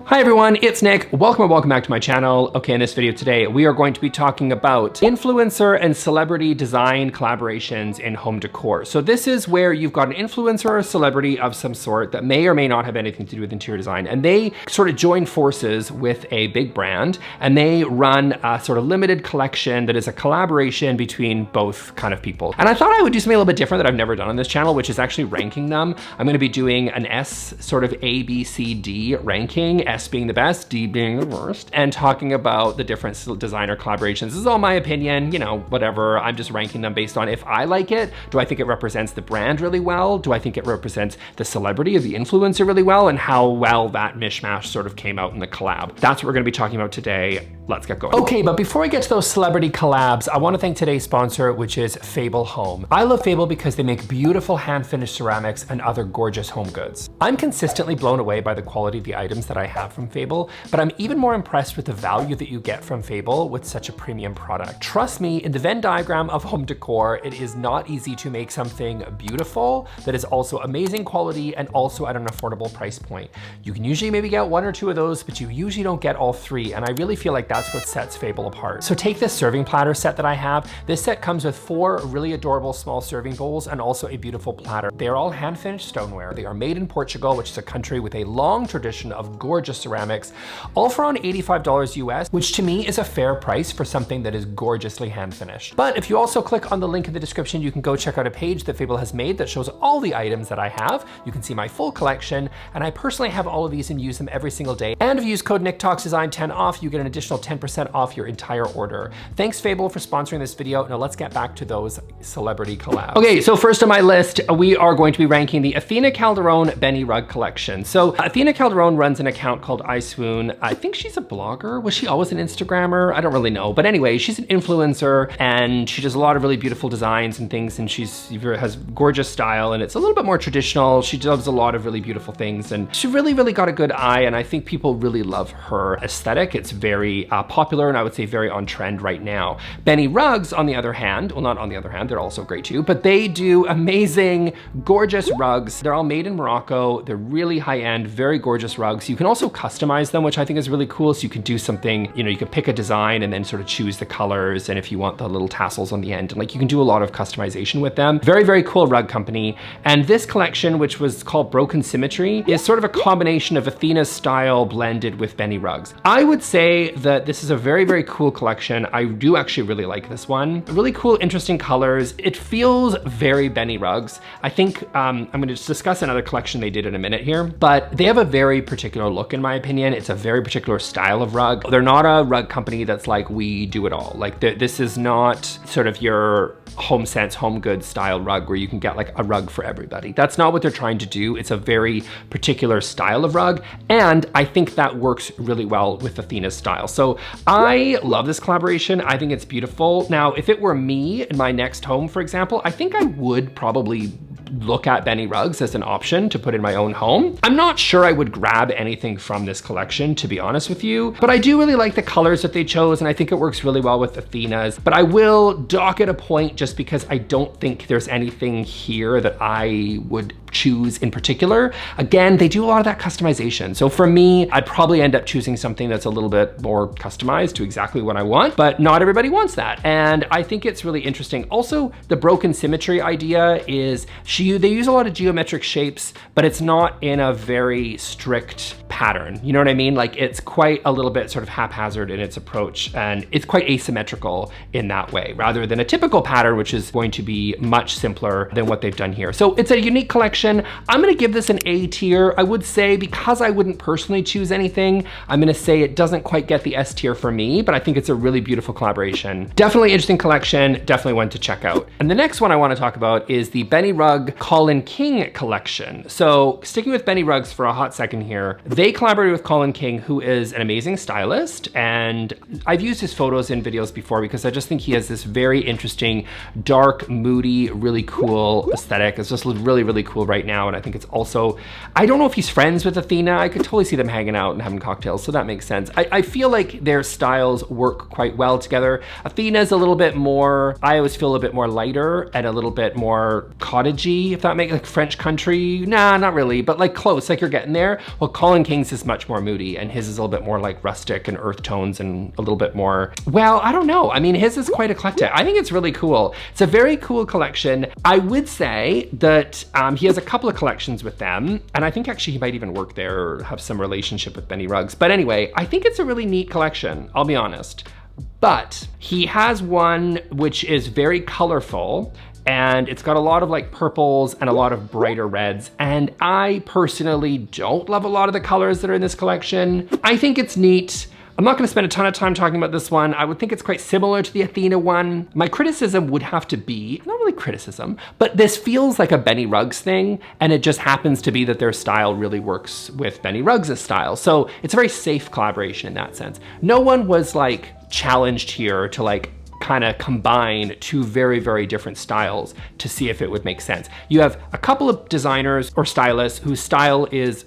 Hi everyone, it's Nick. Welcome back to my channel. Okay, in this video today, we are going to be talking about influencer and celebrity design collaborations in home decor. So this is where you've got an influencer or a celebrity of some sort that may or may not have anything to do with interior design, and they sort of join forces with a big brand, and they run a sort of limited collection that is a collaboration between both kind of people. And I thought I would do something a little bit different that I've never done on this channel, which is actually ranking them. I'm gonna be doing an S sort of A, B, C, D ranking, S being the best, D being the worst, and talking about the different designer collaborations. This is all my opinion, you know, whatever. I'm just ranking them based on if I like it. Do I think it represents the brand really well? Do I think it represents the celebrity or the influencer really well? And how well that mishmash sort of came out in the collab. That's what we're gonna be talking about today. Let's get going. Okay, but before I get to those celebrity collabs, I wanna thank today's sponsor, which is Fable Home. I love Fable because they make beautiful hand-finished ceramics and other gorgeous home goods. I'm consistently blown away by the quality of the items that I have from Fable, but I'm even more impressed with the value that you get from Fable with such a premium product. Trust me, in the Venn diagram of home decor, it is not easy to make something beautiful that is also amazing quality and also at an affordable price point. You can usually maybe get one or two of those, but you usually don't get all three, and I really feel like that's what sets Fable apart. So take this serving platter set that I have. This set comes with 4 really adorable small serving bowls and also a beautiful platter. They are all hand-finished stoneware. They are made in Portugal, which is a country with a long tradition of gorgeous ceramics, all for around $85 US, which to me is a fair price for something that is gorgeously hand-finished. But if you also click on the link in the description, you can go check out a page that Fable has made that shows all the items that I have. You can see my full collection, and I personally have all of these and use them every single day. And if you use code NickTalksDesign10 off, you get an additional 10% off your entire order. Thanks Fable for sponsoring this video. Now let's get back to those celebrity collabs. Okay, so first on my list, we are going to be ranking the Athena Calderone Beni rug collection. So Athena Calderone runs an account called I Swoon. I think she's a blogger. Was she always an Instagrammer? I don't really know. But anyway, she's an influencer and she does a lot of really beautiful designs and things, and she has gorgeous style, and it's a little bit more traditional. She does a lot of really beautiful things, and she really got a good eye, and I think people really love her aesthetic. It's very popular, and I would say very on trend right now. Beni rugs, on the other hand, well, not on the other hand, they're also great too, but they do amazing, gorgeous rugs. They're all made in Morocco. They're really high-end, very gorgeous rugs. You can also customize them, which I think is really cool. So you can do something, you know, you can pick a design and then sort of choose the colors, and if you want the little tassels on the end, and like you can do a lot of customization with them. Very cool rug company. And this collection, which was called Broken Symmetry, is sort of a combination of Athena's style blended with Beni rugs. I would say that this is a very cool collection. I do actually really like this one. Really cool, interesting colors. It feels very Beni rugs. I think I'm gonna just discuss another collection they did in a minute here, but they have a very particular look in my opinion. It's a very particular style of rug. They're not a rug company that's like, we do it all. Like this is not sort of your HomeSense, Home Goods style rug where you can get like a rug for everybody. That's not what they're trying to do. It's a very particular style of rug, and I think that works really well with Athena's style. So I love this collaboration. I think it's beautiful. Now, if it were me in my next home, for example, I think I would probably look at Beni rugs as an option to put in my own home. I'm not sure I would grab anything from this collection, to be honest with you, but I do really like the colors that they chose, and I think it works really well with Athena's. But I will dock it a point just because I don't think there's anything here that I would choose in particular. Again, they do a lot of that customization. So for me, I'd probably end up choosing something that's a little bit more customized to exactly what I want, but not everybody wants that. And I think it's really interesting. Also, the broken symmetry idea is they use a lot of geometric shapes, but it's not in a very strict pattern. You know what I mean? Like it's quite a little bit sort of haphazard in its approach, and it's quite asymmetrical in that way, rather than a typical pattern, which is going to be much simpler than what they've done here. So it's a unique collection. I'm gonna give this an A tier. I would say, because I wouldn't personally choose anything, I'm gonna say it doesn't quite get the S tier for me, but I think it's a really beautiful collaboration. Definitely interesting collection, definitely one to check out. And the next one I wanna talk about is the Beni rug Colin King collection. So sticking with Beni rugs for a hot second here, they collaborated with Colin King, who is an amazing stylist, and I've used his photos in videos before because I just think he has this very interesting, dark, moody, really cool aesthetic. It's just really cool right now, and I think it's also, I don't know if he's friends with Athena. I could totally see them hanging out and having cocktails, so that makes sense. I feel like their styles work quite well together. Athena's a little bit more, I always feel a bit more lighter and a little bit more cottagey, moody, if that makes like French country. Nah, not really, but like close, like you're getting there. Well, Colin King's is much more moody, and his is a little bit more like rustic and earth tones and a little bit more, well, I don't know. I mean, his is quite eclectic. I think it's really cool. It's a very cool collection. I would say that he has a couple of collections with them, and I think actually he might even work there or have some relationship with Beni Rugs. But anyway, I think it's a really neat collection, I'll be honest. But he has one which is very colorful, and it's got a lot of like purples and a lot of brighter reds. And I personally don't love a lot of the colors that are in this collection. I think it's neat. I'm not gonna spend a ton of time talking about this one. I would think it's quite similar to the Athena one. My criticism would have to be, not really criticism, but this feels like a Beni Rugs thing, and it just happens to be that their style really works with Beni Rugs' style. So it's a very safe collaboration in that sense. No one was like challenged here to like kind of combine two very, very different styles to see if it would make sense. You have a couple of designers or stylists whose style is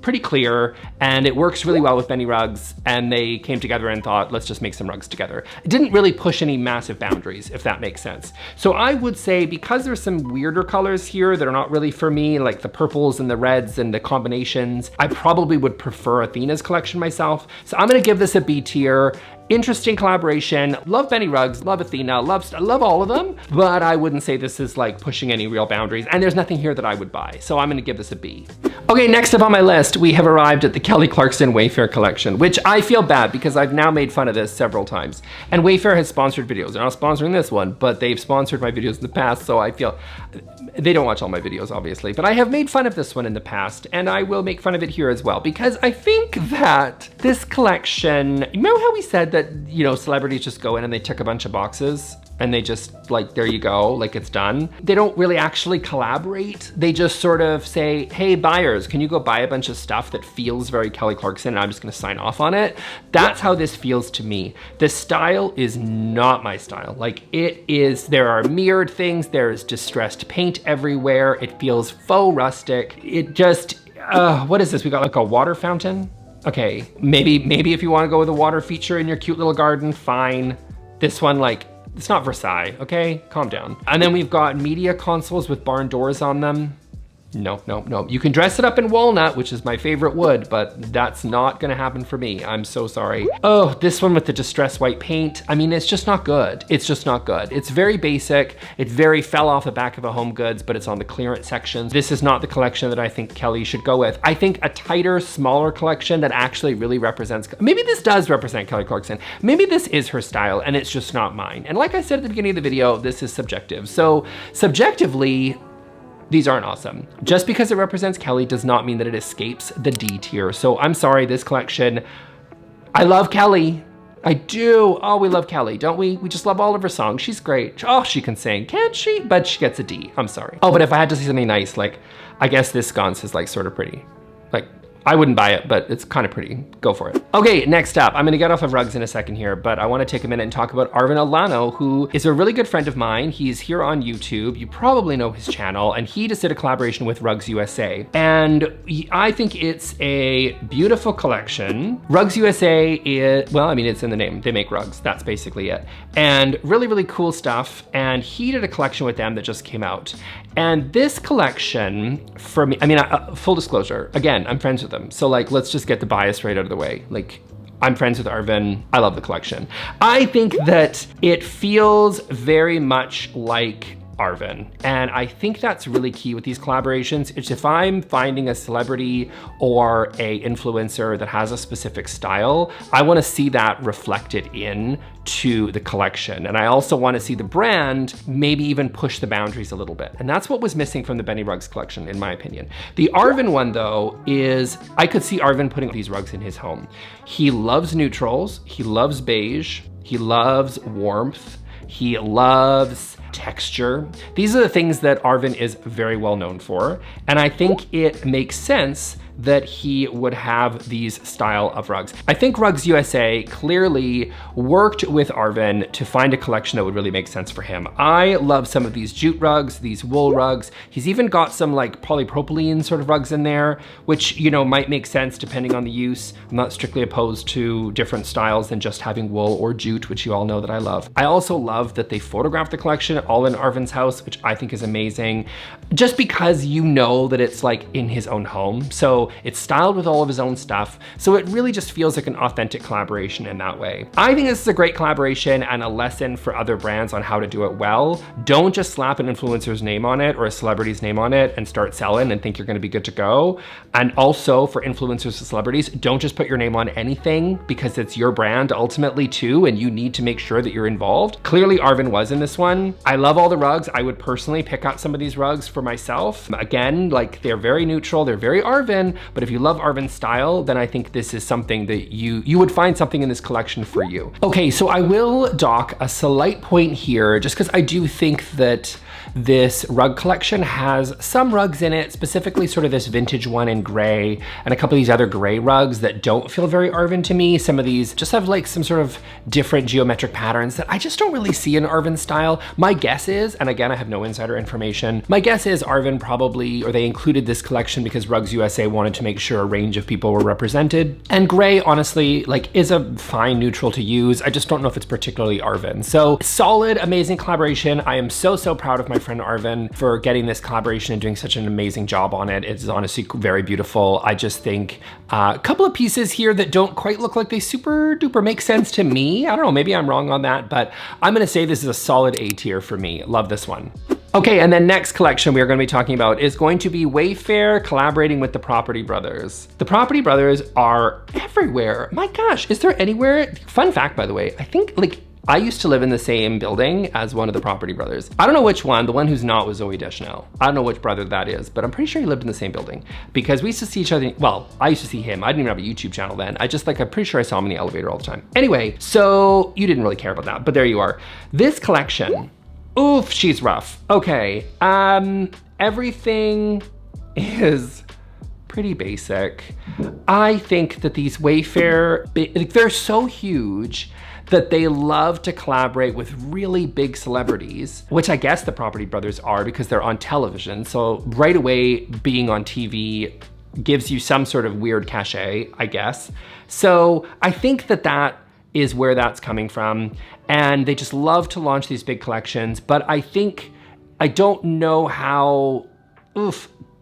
pretty clear and it works really well with Beni Rugs, and they came together and thought, let's just make some rugs together. It didn't really push any massive boundaries, if that makes sense. So I would say, because there's some weirder colors here that are not really for me, like the purples and the reds and the combinations, I probably would prefer Athena's collection myself. So I'm gonna give this a B tier. Interesting collaboration. Love Beni Rugs, love Athena, love all of them, but I wouldn't say this is like pushing any real boundaries, and there's nothing here that I would buy. So I'm gonna give this a B. Okay, next up on my list, we have arrived at the Kelly Clarkson Wayfair collection, which I feel bad because I've now made fun of this several times. And Wayfair has sponsored videos. They're not sponsoring this one, but they've sponsored my videos in the past, so I feel, they don't watch all my videos obviously, but I have made fun of this one in the past, and I will make fun of it here as well, because I think that this collection, remember how we said that, you know, celebrities just go in and they tick a bunch of boxes and they just like, there you go, like it's done. They don't really actually collaborate. They just sort of say, hey buyers, can you go buy a bunch of stuff that feels very Kelly Clarkson and I'm just gonna sign off on it? That's how this feels to me. The style is not my style. Like it is, there are mirrored things, there's distressed paint everywhere. It feels faux rustic. It just, what is this? We got like a water fountain? Okay, maybe if you wanna go with a water feature in your cute little garden, fine. This one, like, it's not Versailles, okay? Calm down. And then we've got media consoles with barn doors on them. No, no, no. You can dress it up in walnut, which is my favorite wood, but that's not gonna happen for me. I'm so sorry. Oh, this one with the distressed white paint. I mean, it's just not good. It's just not good. It's very basic. It very fell off the back of a Home Goods, but it's on the clearance section. This is not the collection that I think Kelly should go with. I think a tighter, smaller collection that actually really represents, maybe this does represent Kelly Clarkson. Maybe this is her style and it's just not mine. And like I said at the beginning of the video, this is subjective. So subjectively, these aren't awesome. Just because it represents Kelly does not mean that it escapes the D tier. So I'm sorry, this collection, I love Kelly. I do. Oh, we love Kelly, don't we? We just love all of her songs. She's great. Oh, she can sing, can't she? But she gets a D, I'm sorry. Oh, but if I had to say something nice, like, I guess this sconce is like sort of pretty. Like, I wouldn't buy it, but it's kind of pretty. Go for it. Okay, next up, I'm gonna get off of rugs in a second here, but I wanna take a minute and talk about Arvin Olano, who is a really good friend of mine. He's here on YouTube. You probably know his channel, and he just did a collaboration with Rugs USA. And I think it's a beautiful collection. Rugs USA is, well, I mean, it's in the name. They make rugs, that's basically it. And really, really cool stuff. And he did a collection with them that just came out. And this collection, for me, I mean, full disclosure, again, I'm friends with them. So like, let's just get the bias right out of the way. Like, I'm friends with Arvin. I love the collection. I think that it feels very much like Arvin. And I think that's really key with these collaborations. It's if I'm finding a celebrity or a influencer that has a specific style, I wanna see that reflected in to the collection. And I also wanna see the brand maybe even push the boundaries a little bit. And that's what was missing from the Beni Rugs collection, in my opinion. The Arvin one though is, I could see Arvin putting these rugs in his home. He loves neutrals, he loves beige, he loves warmth, he loves texture. These are the things that Arvin is very well known for. And I think it makes sense that he would have these style of rugs. I think Rugs USA clearly worked with Arvin to find a collection that would really make sense for him. I love some of these jute rugs, these wool rugs. He's even got some like polypropylene sort of rugs in there, which, you know, might make sense depending on the use. I'm not strictly opposed to different styles than just having wool or jute, which you all know that I love. I also love that they photographed the collection all in Arvin's house, which I think is amazing, just because you know that it's like in his own home. So it's styled with all of his own stuff. So it really just feels like an authentic collaboration in that way. I think this is a great collaboration and a lesson for other brands on how to do it well. Don't just slap an influencer's name on it or a celebrity's name on it and start selling and think you're gonna be good to go. And also for influencers and celebrities, don't just put your name on anything because it's your brand ultimately too, and you need to make sure that you're involved. Clearly Arvin was in this one. I love all the rugs. I would personally pick out some of these rugs for myself. Again, like they're very neutral, they're very Arvin, but if you love Arvin's style, then I think this is something that you would find something in this collection for you. Okay, so I will dock a slight point here just because I do think that this rug collection has some rugs in it, specifically sort of this vintage one in gray and a couple of these other gray rugs that don't feel very Arvin to me. Some of these just have like some sort of different geometric patterns that I just don't really see in Arvin style. My guess is, and again, I have no insider information, my guess is Arvin probably, or they included this collection because Rugs USA wanted to make sure a range of people were represented. And gray, honestly, like is a fine neutral to use. I just don't know if it's particularly Arvin. So solid, amazing collaboration. I am so proud of my friend Arvin for getting this collaboration and doing such an amazing job on it. It's honestly very beautiful. I just think a couple of pieces here that don't quite look like they super duper make sense to me. I don't know, maybe I'm wrong on that, but I'm gonna say this is a solid A tier for me. Love this one. Okay, and then next collection we are gonna be talking about is going to be Wayfair collaborating with the Property Brothers. The Property Brothers are everywhere. My gosh, is there anywhere? Fun fact, by the way, I think like I used to live in the same building as one of the Property Brothers. I don't know which one, the one who's not was Zoe Deschanel. I don't know which brother that is, but I'm pretty sure he lived in the same building because we used to see each other, well, I used to see him. I didn't even have a YouTube channel then. I'm pretty sure I saw him in the elevator all the time. Anyway, so you didn't really care about that, but there you are. This collection, oof, she's rough. Okay, everything is pretty basic. I think that these Wayfair, they're so huge that they love to collaborate with really big celebrities, which I guess the Property Brothers are because they're on television. So right away, being on TV gives you some sort of weird cachet, I guess. So I think that that is where that's coming from. And they just love to launch these big collections, but I don't know how,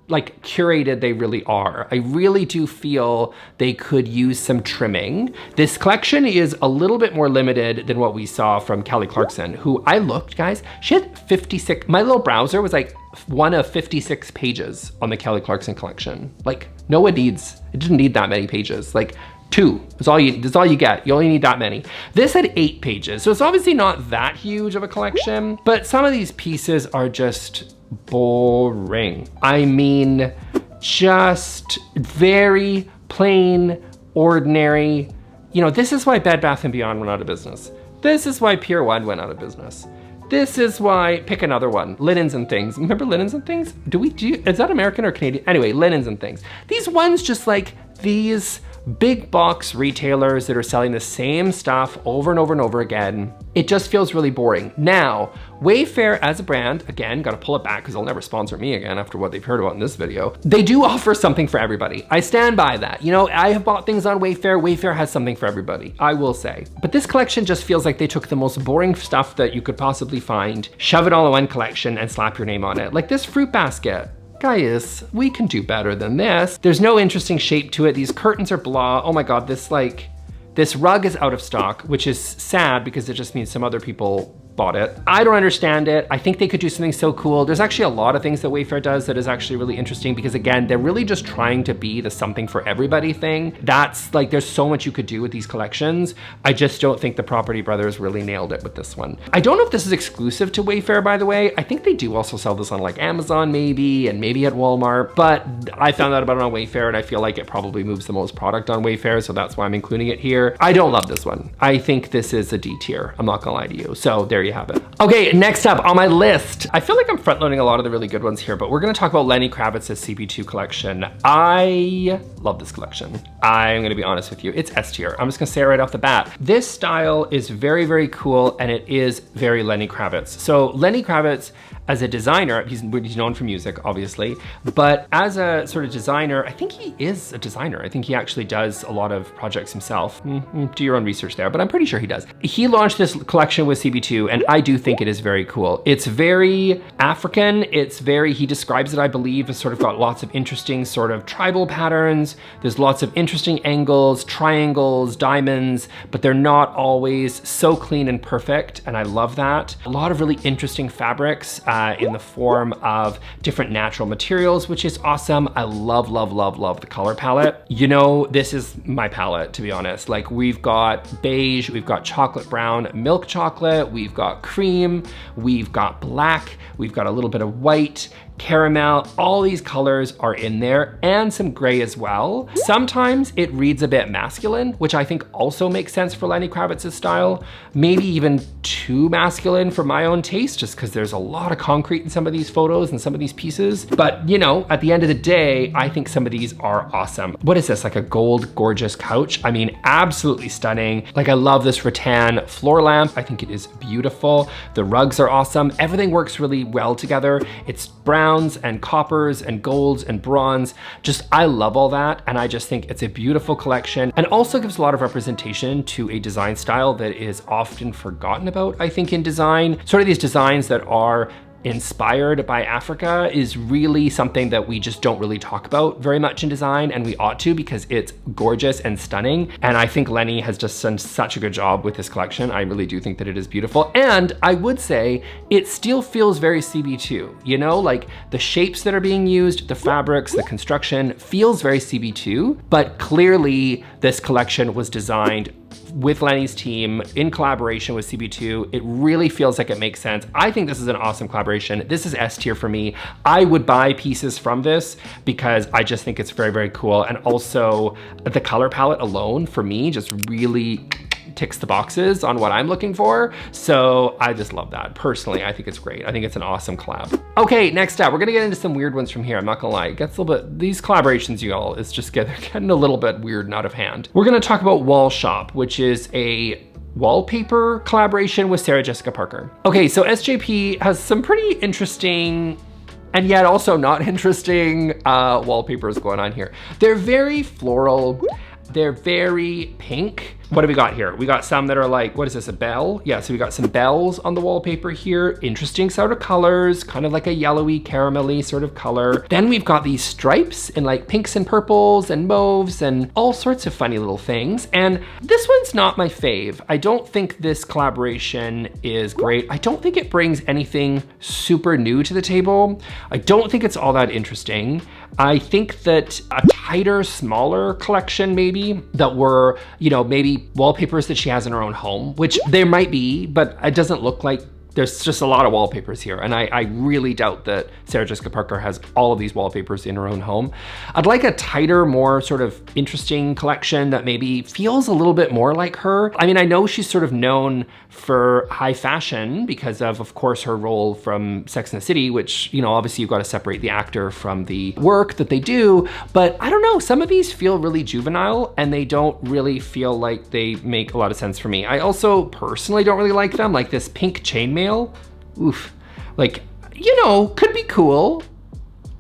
like curated they really are. I really do feel they could use some trimming. This collection is a little bit more limited than what we saw from Kelly Clarkson, who I looked, guys, she had 56, my little browser was like one of 56 pages on the Kelly Clarkson collection. Like it didn't need that many pages. Like 2, that's all you get. You only need that many. This had 8 pages, so it's obviously not that huge of a collection, but some of these pieces are just boring. I mean, just very plain, ordinary. You know, this is why Bed Bath & Beyond went out of business. This is why Pier 1 went out of business. This is why, pick another one, Linens and Things. Remember Linens and Things? Is that American or Canadian? Anyway, Linens and Things. These ones just like these big box retailers that are selling the same stuff over and over and over again. It just feels really boring. Now, Wayfair as a brand, again, gotta pull it back because they'll never sponsor me again after what they've heard about in this video. They do offer something for everybody. I stand by that. You know, I have bought things on Wayfair. Wayfair has something for everybody, I will say. But this collection just feels like they took the most boring stuff that you could possibly find, shove it all in one collection and slap your name on it. Like this fruit basket. Guys, we can do better than this. There's no interesting shape to it. These curtains are blah. Oh my God, this rug is out of stock, which is sad because it just means some other people bought it. I don't understand it. I think they could do something so cool. There's actually a lot of things that Wayfair does that is actually really interesting because again, they're really just trying to be the something for everybody thing. That's like, there's so much you could do with these collections. I just don't think the Property Brothers really nailed it with this one. I don't know if this is exclusive to Wayfair, by the way. I think they do also sell this on like Amazon maybe, and maybe at Walmart, but I found out about it on Wayfair and I feel like it probably moves the most product on Wayfair, so that's why I'm including it here. I don't love this one. I think this is a D tier. I'm not gonna lie to you. So there you you have it. Okay, next up on my list, I feel like I'm front loading a lot of the really good ones here, but we're gonna talk about Lenny Kravitz's CB2 collection. I love this collection. I'm gonna be honest with you, it's S tier. I'm just gonna say it right off the bat. This style is very, very cool, and it is very Lenny Kravitz. So Lenny Kravitz, as a designer, he's known for music, obviously, but as a sort of designer, I think he is a designer. I think he actually does a lot of projects himself. Do your own research there, but I'm pretty sure he does. He launched this collection with CB2, and I do think it is very cool. It's very African. He describes it, I believe, as sort of got lots of interesting sort of tribal patterns. There's lots of interesting angles, triangles, diamonds, but they're not always so clean and perfect, and I love that. A lot of really interesting fabrics, in the form of different natural materials, which is awesome. I love, love, love, love the color palette. You know, this is my palette, to be honest. Like, we've got beige, we've got chocolate brown, milk chocolate, we've got cream, we've got black, we've got a little bit of white, caramel, all these colors are in there, and some gray as well. Sometimes it reads a bit masculine, which I think also makes sense for Lenny Kravitz's style. Maybe even too masculine for my own taste, just because there's a lot of concrete in some of these photos and some of these pieces. But you know, at the end of the day, I think some of these are awesome. What is this, like a gold gorgeous couch? I mean, absolutely stunning. Like, I love this rattan floor lamp. I think it is beautiful. The rugs are awesome. Everything works really well together. It's browns and coppers and golds and bronze. Just, I love all that. And I just think it's a beautiful collection, and also gives a lot of representation to a design style that is often forgotten about, I think, in design. Sort of these designs that are inspired by Africa is really something that we just don't really talk about very much in design, and we ought to, because it's gorgeous and stunning. And I think Lenny has just done such a good job with this collection. I really do think that it is beautiful. And I would say it still feels very CB2, you know, like the shapes that are being used, the fabrics, the construction feels very CB2, but clearly this collection was designed with Lenny's team in collaboration with CB2. It really feels like it makes sense. I think this is an awesome collaboration. This is S tier for me. I would buy pieces from this because I just think it's very, very cool. And also the color palette alone for me just really ticks the boxes on what I'm looking for. So I just love that. Personally, I think it's great. I think it's an awesome collab. Okay, next up, we're gonna get into some weird ones from here. I'm not gonna lie, it gets a little bit, these collaborations, you all, it's just getting a little bit weird and out of hand. We're gonna talk about Wallshoppe, which is a wallpaper collaboration with Sarah Jessica Parker. Okay, so SJP has some pretty interesting and yet also not interesting wallpapers going on here. They're very floral. They're very pink. What do we got here? We got some that are like, what is this, a bell? Yeah, so we got some bells on the wallpaper here. Interesting sort of colors, kind of like a yellowy, caramelly sort of color. Then we've got these stripes in like pinks and purples and mauves and all sorts of funny little things. And this one's not my fave. I don't think this collaboration is great. I don't think it brings anything super new to the table. I don't think it's all that interesting. I think that a tighter, smaller collection maybe that were, you know, maybe wallpapers that she has in her own home, which there might be, but it doesn't look like there's just a lot of wallpapers here. And I really doubt that Sarah Jessica Parker has all of these wallpapers in her own home. I'd like a tighter, more sort of interesting collection that maybe feels a little bit more like her. I mean, I know she's sort of known for high fashion because of course, her role from Sex and the City, which, you know, obviously you've got to separate the actor from the work that they do. But I don't know, some of these feel really juvenile and they don't really feel like they make a lot of sense for me. I also personally don't really like them, like this pink chainmail. Oof, like, you know, could be cool.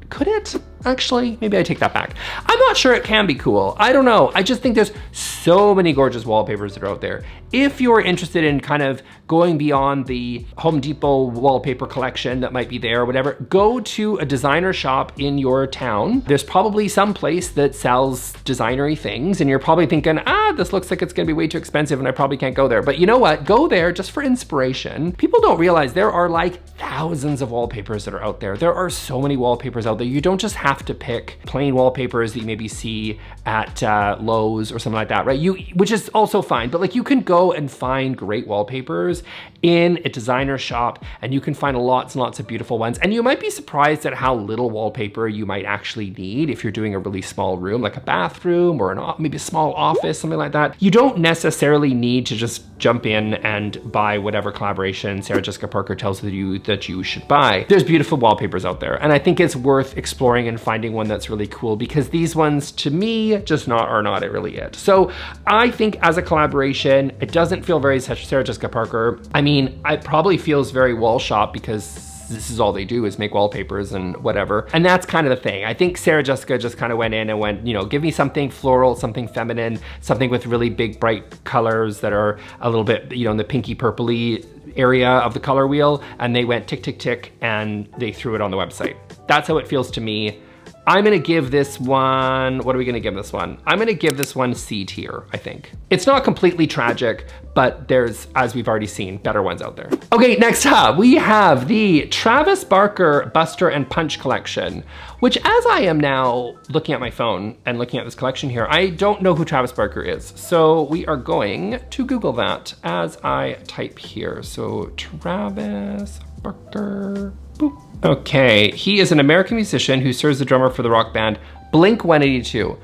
Could it? Actually, maybe I take that back. I'm not sure it can be cool. I don't know. I just think there's so many gorgeous wallpapers that are out there. If you're interested in kind of going beyond the Home Depot wallpaper collection that might be there or whatever, go to a designer shop in your town. There's probably some place that sells designery things and you're probably thinking, this looks like it's gonna be way too expensive and I probably can't go there. But you know what? Go there just for inspiration. People don't realize there are like thousands of wallpapers that are out there. There are so many wallpapers out there. You don't just have have to pick plain wallpapers that you maybe see at Lowe's or something like that, right? Which is also fine, but like you can go and find great wallpapers in a designer shop, and you can find lots and lots of beautiful ones. And you might be surprised at how little wallpaper you might actually need if you're doing a really small room, like a bathroom or maybe a small office, something like that. You don't necessarily need to just jump in and buy whatever collaboration Sarah Jessica Parker tells you that you should buy. There's beautiful wallpapers out there, and I think it's worth exploring and finding one that's really cool, because these ones, to me, just are not really it. So I think as a collaboration, it doesn't feel very Sarah Jessica Parker. I mean, it probably feels very Wallshoppe, because this is all they do is make wallpapers and whatever. And that's kind of the thing. I think Sarah Jessica just kind of went in and went, you know, give me something floral, something feminine, something with really big, bright colors that are a little bit, you know, in the pinky purpley area of the color wheel. And they went tick, tick, tick, and they threw it on the website. That's how it feels to me. I'm gonna give this one, what are we gonna give this one? I'm gonna give this one C tier, I think. It's not completely tragic, but there's, as we've already seen, better ones out there. Okay, next up, we have the Travis Barker Buster and Punch collection, which, as I am now looking at my phone and looking at this collection here, I don't know who Travis Barker is. So we are going to Google that as I type here. So Travis Barker, boop. Okay, he is an American musician who serves the drummer for the rock band Blink-182.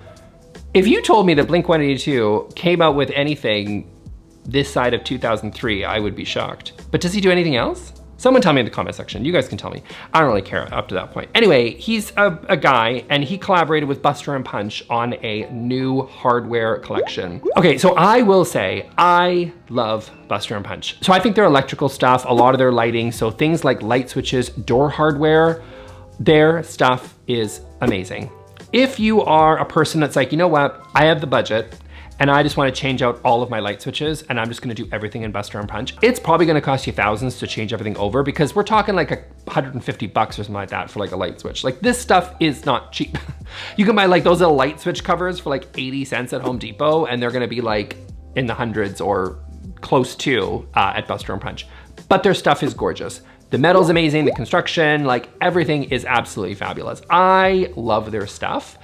If you told me that Blink-182 came out with anything this side of 2003, I would be shocked. But does he do anything else? Someone tell me in the comment section. You guys can tell me. I don't really care up to that point. Anyway, he's a guy, and he collaborated with Buster and Punch on a new hardware collection. Okay, so I will say, I love Buster and Punch. So I think their electrical stuff, a lot of their lighting, so things like light switches, door hardware, their stuff is amazing. If you are a person that's like, you know what, I have the budget, and I just want to change out all of my light switches, and I'm just going to do everything in Buster and Punch, it's probably going to cost you thousands to change everything over, because we're talking like $150 or something like that for like a light switch. Like, this stuff is not cheap. You can buy like those little light switch covers for like 80 cents at Home Depot, and they're going to be like in the hundreds or close to at Buster and Punch. But their stuff is gorgeous. The metal's amazing, the construction, like everything is absolutely fabulous. I love their stuff,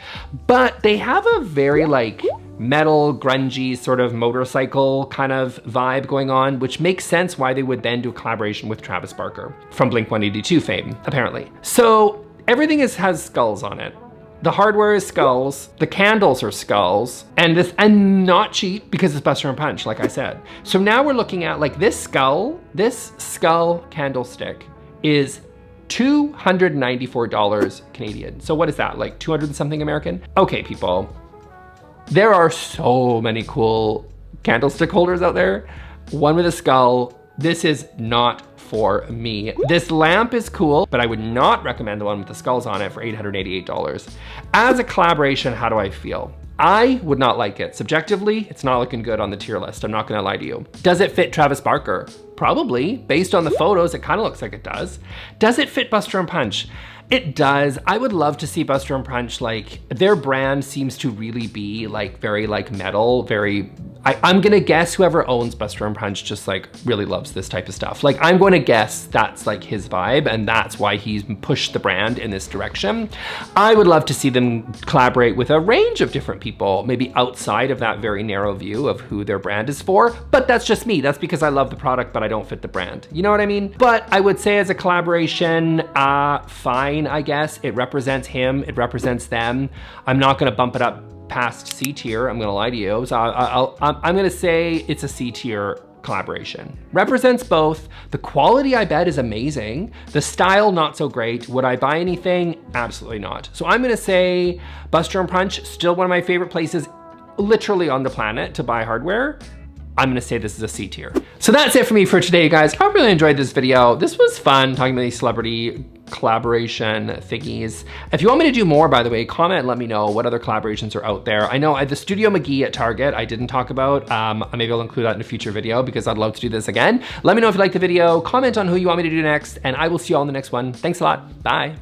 but they have a very like metal, grungy sort of motorcycle kind of vibe going on, which makes sense why they would then do a collaboration with Travis Barker from Blink-182 fame, apparently. So everything has skulls on it. The hardware is skulls, the candles are skulls, and not cheap because it's Buster and Punch, like I said. So now we're looking at like this skull candlestick is $294 Canadian. So what is that, like 200 and something American? Okay, people, there are so many cool candlestick holders out there. One with a skull. This is not for me. This lamp is cool, but I would not recommend the one with the skulls on it for $888. As a collaboration, how do I feel? I would not like it. Subjectively, it's not looking good on the tier list. I'm not gonna lie to you. Does it fit Travis Barker? Probably. Based on the photos, it kind of looks like it does. Does it fit Buster and Punch? It does. I would love to see Buster and Punch, like, their brand seems to really be like very like metal, very, I'm gonna guess whoever owns Buster and Punch just like really loves this type of stuff. Like, I'm going to guess that's like his vibe, and that's why he's pushed the brand in this direction. I would love to see them collaborate with a range of different people, maybe outside of that very narrow view of who their brand is for, but that's just me. That's because I love the product, but I don't fit the brand. You know what I mean? But I would say as a collaboration, fine, I guess. It represents him, it represents them. I'm not gonna bump it up past C tier, I'm gonna lie to you. So I'm gonna say it's a C tier collaboration. Represents both. The quality, I bet, is amazing. The style, not so great. Would I buy anything? Absolutely not. So I'm gonna say Buster and Punch, still one of my favorite places literally on the planet to buy hardware. I'm gonna say this is a C tier. So that's it for me for today, you guys. I really enjoyed this video. This was fun, talking about these celebrity collaboration thingies. If you want me to do more, by the way, comment and let me know what other collaborations are out there. I know the Studio McGee at Target I didn't talk about. Maybe I'll include that in a future video because I'd love to do this again. Let me know if you liked the video, comment on who you want me to do next, and I will see you all in the next one. Thanks a lot. Bye.